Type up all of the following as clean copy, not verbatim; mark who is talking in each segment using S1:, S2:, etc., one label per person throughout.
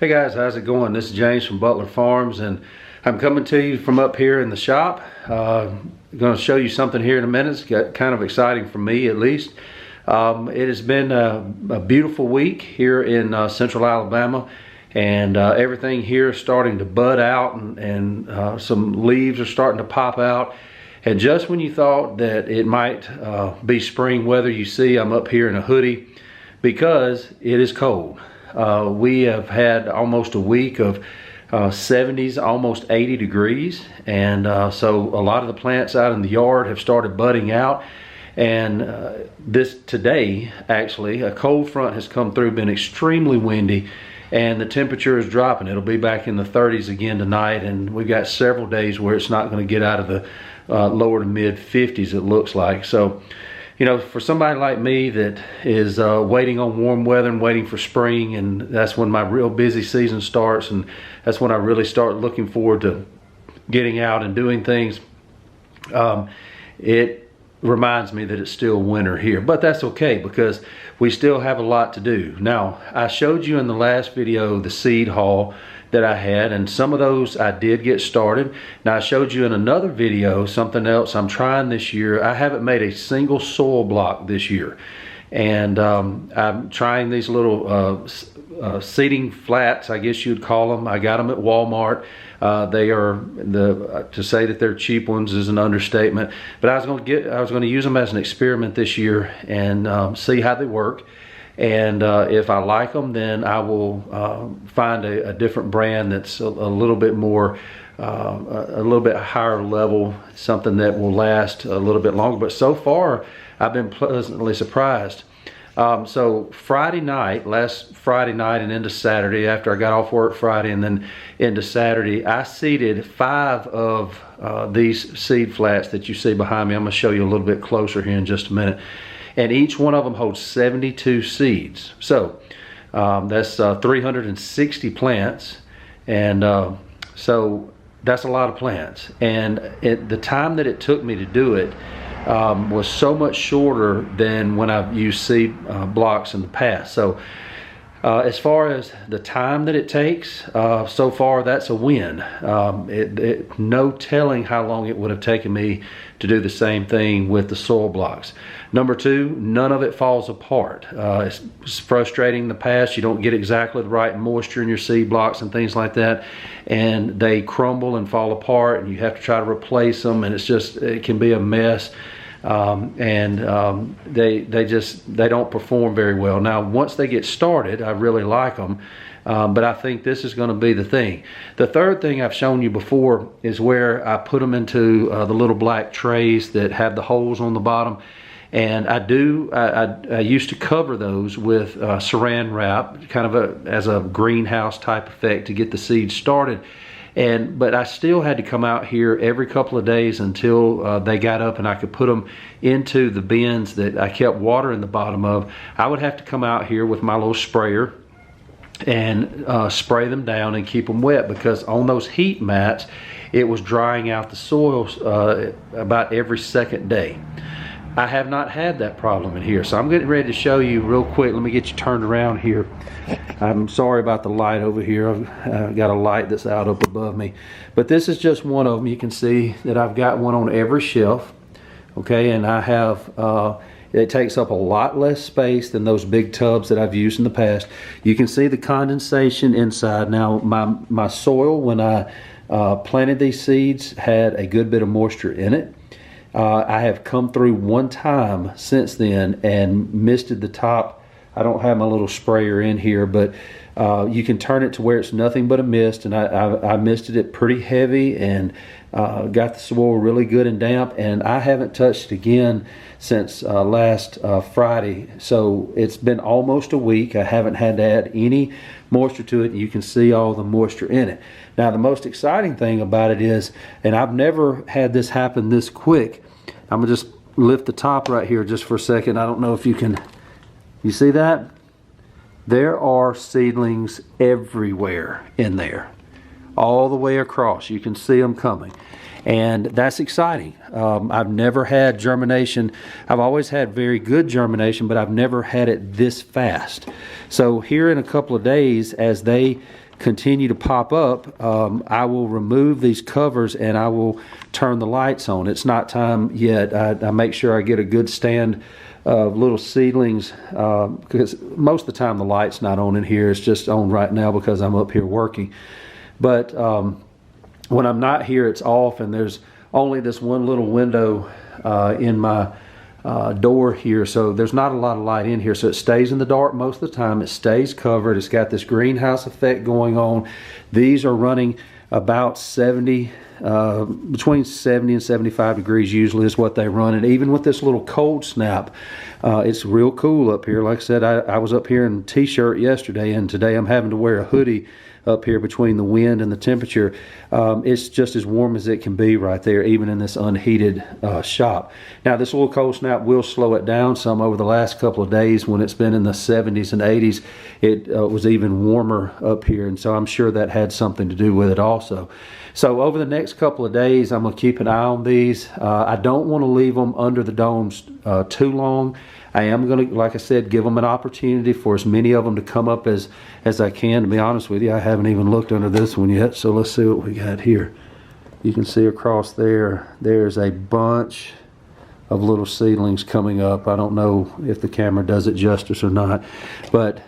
S1: Hey guys, how's it going? This is James from Butler Farms, and I'm coming to you from up here in the shop. I'm going to show you something here in a minute. It's kind of exciting for me, at least. It has been a beautiful week here in central Alabama, and everything here is starting to bud out, and some leaves are starting to pop out. And just when you thought that it might be spring weather, you see I'm up here in a hoodie because it is cold. We have had almost a week of 70s, almost 80 degrees, and so a lot of the plants out in the yard have started budding out. And today, actually, a cold front has come through, been extremely windy, and the temperature is dropping. It'll be back in the 30s again tonight, and we've got several days where it's not going to get out of the lower to mid 50s, it looks like. So, you know, for somebody like me that is waiting on warm weather and waiting for spring, and that's when my real busy season starts, and that's when I really start looking forward to getting out and doing things, it reminds me that it's still winter here. But that's okay, because we still have a lot to do. Now, I showed you in the last video the seed haul that I had, and some of those I did get started. Now, I showed you in another video something else I'm trying this year. I haven't made a single soil block this year, and I'm trying these little seeding flats, I guess you'd call them. I got them at Walmart. They are to say that they're cheap ones is an understatement, but I was going to use them as an experiment this year and see how they work. And if I like them, then I will find a different brand that's a little bit more, a little bit higher level, something that will last a little bit longer. But so far, I've been pleasantly surprised. So last Friday night and into Saturday, after I got off work Friday and then into Saturday, I seeded 5 of these seed flats that you see behind me. I'm going to show you a little bit closer here in just a minute. And each one of them holds 72 seeds. So that's 360 plants. And so that's a lot of plants. And the time that it took me to do it was so much shorter than when I've used seed blocks in the past. So as far as the time that it takes, so far that's a win. No telling how long it would have taken me to do the same thing with the soil blocks. Number 2, none of it falls apart. It's frustrating in the past. You don't get exactly the right moisture in your seed blocks and things like that, and they crumble and fall apart, and you have to try to replace them, and it can be a mess. They don't perform very well. Now, once they get started, I really like them, but I think this is going to be the thing. The third thing I've shown you before is where I put them into the little black trays that have the holes on the bottom, and I used to cover those with saran wrap, kind of as a greenhouse type effect to get the seeds started. But I still had to come out here every couple of days until they got up and I could put them into the bins that I kept water in the bottom of. I would have to come out here with my little sprayer and spray them down and keep them wet, because on those heat mats, it was drying out the soil about every second day. I have not had that problem in here, so I'm getting ready to show you real quick. Let me get you turned around here. I'm sorry about the light over here. I've got a light that's out up above me, but this is just one of them. You can see that I've got one on every shelf, okay, and I have it takes up a lot less space than those big tubs that I've used in the past. You can see the condensation inside. Now, my soil, when I planted these seeds, had a good bit of moisture in it. I have come through one time since then and misted the top. I don't have my little sprayer in here, but you can turn it to where it's nothing but a mist, and I misted it pretty heavy and got the soil really good and damp, and I haven't touched it again since last Friday. So it's been almost a week. I haven't had to add any moisture to it. You can see all the moisture in it. Now, the most exciting thing about it is, and I've never had this happen this quick, I'm gonna just lift the top right here just for a second. I don't know if you see that? There are seedlings everywhere in there, all the way across. You can see them coming, and that's exciting. I've never had germination. I've always had very good germination, but I've never had it this fast. So here in a couple of days, as they continue to pop up, I will remove these covers and I will turn the lights on. It's not time yet. I make sure I get a good stand of little seedlings, because most of the time the light's not on in here. It's just on right now because I'm up here working. But when I'm not here, it's off, and there's only this one little window in my door here, so there's not a lot of light in here, so it stays in the dark most of the time. It stays covered. It's got this greenhouse effect going on. These are running about 70, between 70 and 75 degrees usually is what they run. And even with this little cold snap, it's real cool up here. Like I said, I was up here in a t-shirt yesterday, and today I'm having to wear a hoodie up here between the wind and the temperature. It's just as warm as it can be right there, even in this unheated shop. Now, this little cold snap will slow it down some over the last couple of days. When it's been in the 70s and 80s, it was even warmer up here, and so I'm sure that had something to do with it also. So over the next couple of days, I'm going to keep an eye on these. I don't want to leave them under the domes too long. I am going to, like I said, give them an opportunity for as many of them to come up as I can. To be honest with you, I haven't even looked under this one yet, so let's see what we got here. You can see across there, there's a bunch of little seedlings coming up. I don't know if the camera does it justice or not, but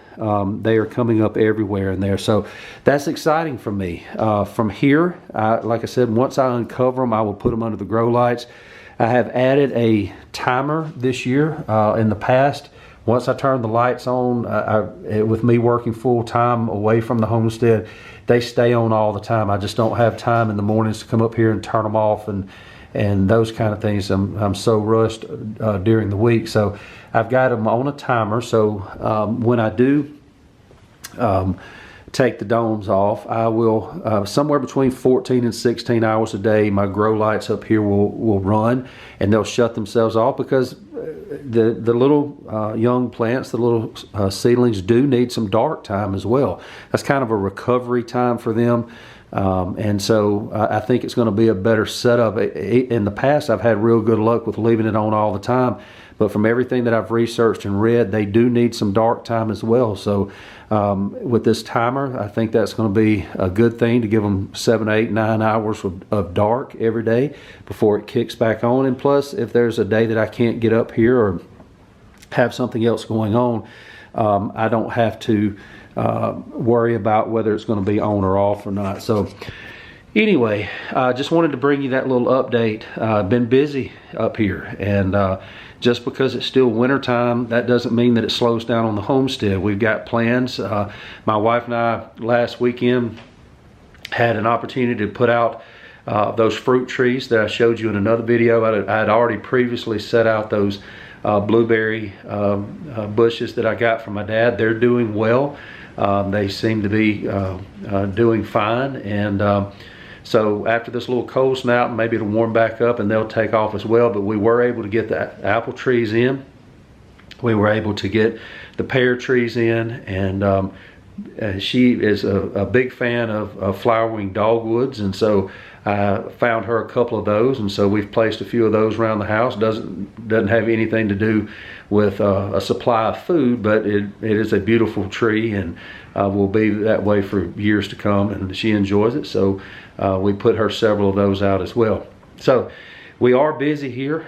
S1: they are coming up everywhere in there. So that's exciting for me. From here, like I said, once I uncover them, I will put them under the grow lights. I have added a timer this year. In the past, once I turned the lights on, with me working full time away from the homestead, they stay on all the time. I just don't have time in the mornings to come up here and turn them off and those kind of things. I'm so rushed during the week. So I've got them on a timer. So when I do take the domes off, I will somewhere between 14 and 16 hours a day, my grow lights up here will run, and they'll shut themselves off because the little young plants, the little seedlings, do need some dark time as well. That's kind of a recovery time for them. And so I think it's going to be a better setup. In the past, I've had real good luck with leaving it on all the time, but from everything that I've researched and read, they do need some dark time as well. So with this timer, I think that's going to be a good thing to give them 7, 8, 9 hours of dark every day before it kicks back on. And plus, if there's a day that I can't get up here or have something else going on, I don't have to worry about whether it's going to be on or off or not. So anyway, I just wanted to bring you that little update. Been busy up here, and just because it's still wintertime, that doesn't mean that it slows down on the homestead. We've got plans. My wife and I last weekend had an opportunity to put out those fruit trees that I showed you in another video. I had already previously set out those blueberry bushes that I got from my dad. They're doing well. They seem to be doing fine, and so after this little cold snap, maybe it'll warm back up and they'll take off as well. But we were able to get the apple trees in. We were able to get the pear trees in, and she is a big fan of flowering dogwoods, and so I found her a couple of those, and so we've placed a few of those around the house. Doesn't have anything to do with a supply of food, but it is a beautiful tree, and will be that way for years to come, and she enjoys it. So we put her several of those out as well. So we are busy here.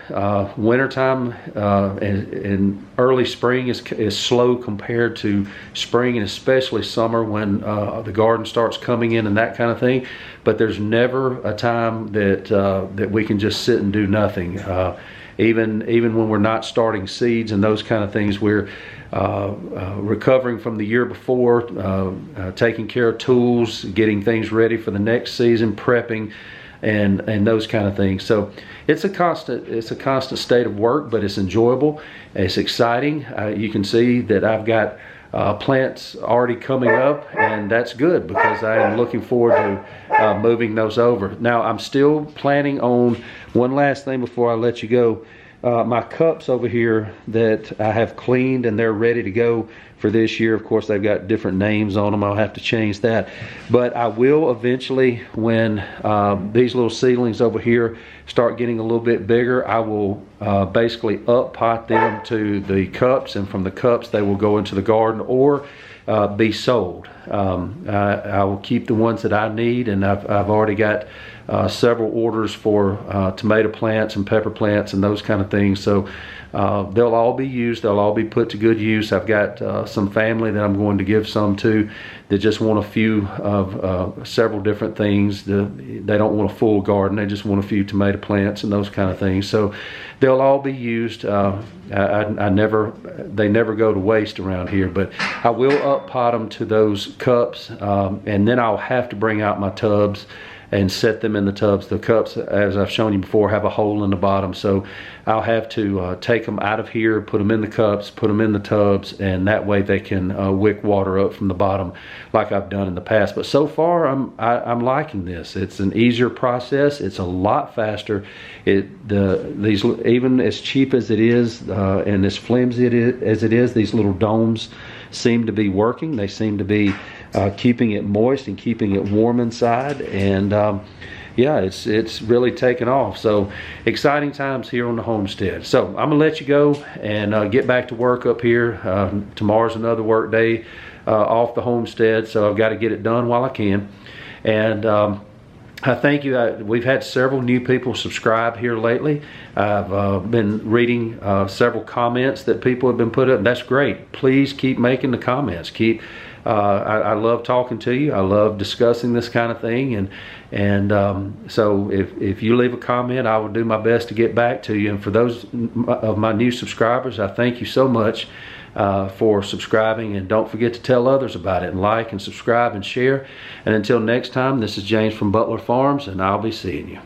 S1: Wintertime and early spring is slow compared to spring, and especially summer when the garden starts coming in and that kind of thing. But there's never a time that we can just sit and do nothing. Even when we're not starting seeds and those kind of things, we're recovering from the year before, taking care of tools, getting things ready for the next season, prepping, and those kind of things. So it's a constant state of work, but it's enjoyable. It's exciting. You can see that I've got plants already coming up, and that's good because I am looking forward to moving those over. Now, I'm still planning on one last thing before I let you go. My cups over here that I have cleaned and they're ready to go for this year. Of course, they've got different names on them. I'll have to change that. But I will eventually, when these little seedlings over here start getting a little bit bigger, I will basically up pot them to the cups, and from the cups they will go into the garden, or be sold. I will keep the ones that I need, and I've already got several orders for tomato plants and pepper plants and those kind of things. So they'll all be used. They'll all be put to good use. I've got some family that I'm going to give some to that just want a few of several different things. They don't want a full garden. They just want a few tomato plants and those kind of things. So they'll all be used. They never go to waste around here, but I will up pot them to those cups, and then I'll have to bring out my tubs and set them in the tubs. The cups, as I've shown you before, have a hole in the bottom, so I'll have to take them out of here, put them in the cups, put them in the tubs, and that way they can wick water up from the bottom like I've done in the past. But so far I'm liking this. It's an easier process. It's a lot faster. These, even as cheap as it is and as flimsy as it is, these little domes seem to be working. They seem to be keeping it moist and keeping it warm inside, and yeah, it's really taken off. So exciting times here on the homestead. So I'm gonna let you go and get back to work up here. Tomorrow's another work day off the homestead, so I've got to get it done while I can. And I thank you. We've had several new people subscribe here lately. I've been reading several comments that people have been put up. That's great. Please keep making the comments. I love talking to you. I love discussing this kind of thing, and so if you leave a comment, I will do my best to get back to you. And for those of my new subscribers, I thank you so much for subscribing, and don't forget to tell others about it, and like and subscribe and share. And until next time, this is James from Butler Farms, and I'll be seeing you.